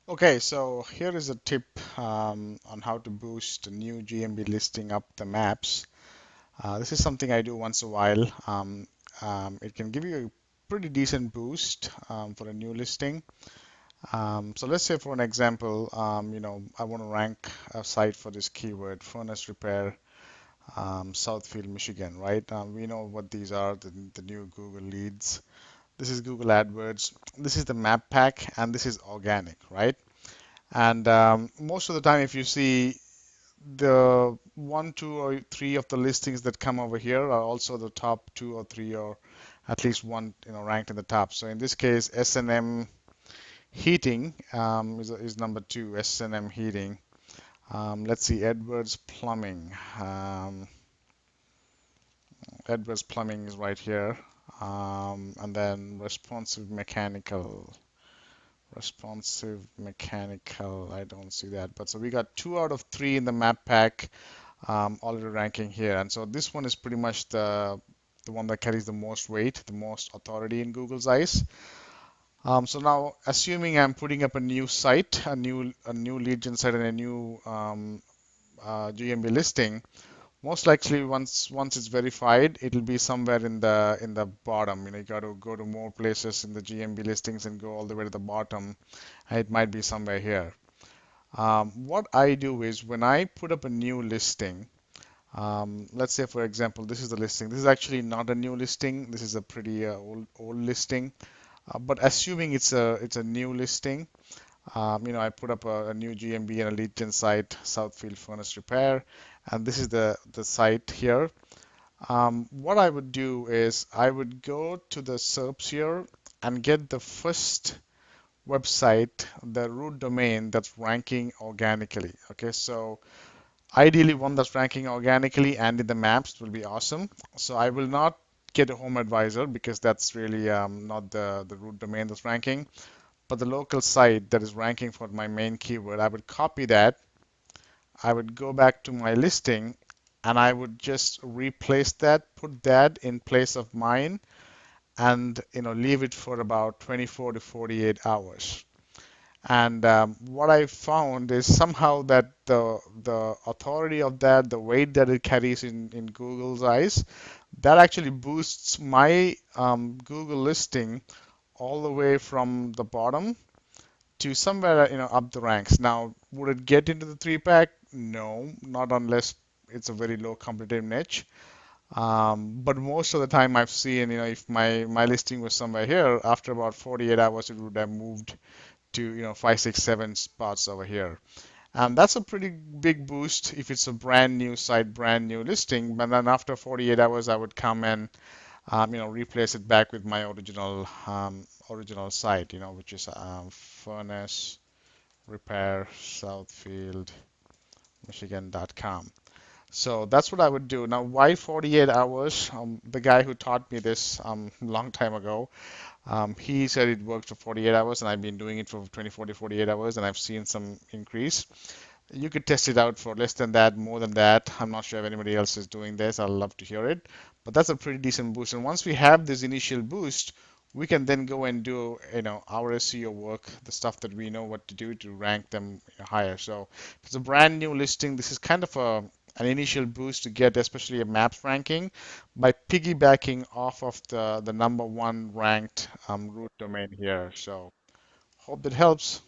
Okay, so here is a tip on how to boost a new GMB listing up the maps. This is something I do once a while. It can give you a pretty decent boost for a new listing. So let's say for an example, I want to rank a site for this keyword, furnace repair, Southfield, Michigan, right? We know what these are, the new Google leads. This is Google AdWords. This is the map pack, and this is organic, right? And most of the time, if you see the one, two, or three of the listings that come over here are also the top two or three, or at least one, ranked in the top. So in this case, S&M Heating is number two. S&M Heating. Let's see, Edwards Plumbing. Edwards Plumbing is right here. And then Responsive mechanical, I don't see that. But so we got 2 out of 3 in the map pack already ranking here. And so this one is pretty much the one that carries the most weight, the most authority in Google's eyes. So now, assuming I'm putting up a new site, a new lead gen site, and a new GMB listing, most likely once it's verified, it'll be somewhere in the bottom. You got to go to more places in the GMB listings and go all the way to the bottom. And it might be somewhere here. What I do is when I put up a new listing, let's say for example, this is the listing. This is actually not a new listing. This is a pretty old listing. But assuming it's a new listing, I put up a new GMB and a lead gen site, Southfield Furnace Repair, and this is the site here. What I would do is I would go to the SERPs here and get the first website, the root domain that's ranking organically. Okay, so ideally one that's ranking organically and in the maps will be awesome. So I will not get a home advisor because that's really not the root domain that's ranking, but the local site that is ranking for my main keyword. I would copy that. I would go back to my listing and I would just replace that, put that in place of mine, and leave it for about 24 to 48 hours. And what I found is somehow that the authority of that, the weight that it carries in Google's eyes, that actually boosts my Google listing all the way from the bottom to somewhere up the ranks. Now, would it get into the three pack? No, not unless it's a very low competitive niche. But most of the time I've seen, if my listing was somewhere here, after about 48 hours, it would have moved to 5, 6, 7 spots over here. And that's a pretty big boost if it's a brand new site, brand new listing. But then after 48 hours, I would come and replace it back with my original site, which is furnace repair Southfield Michigan.com. So that's what I would do. Now, why 48 hours? The guy who taught me this long time ago, he said it worked for 48 hours, and I've been doing it for 24 to 48 hours, and I've seen some increase. You could test it out for less than that, more than that. I'm not sure if anybody else is doing this. I'd love to hear it. But that's a pretty decent boost. And once we have this initial boost, we can then go and do, our SEO work, the stuff that we know what to do to rank them higher. So if it's a brand new listing, this is kind of an initial boost to get, especially a maps ranking, by piggybacking off of the number one ranked root domain here. So hope that helps.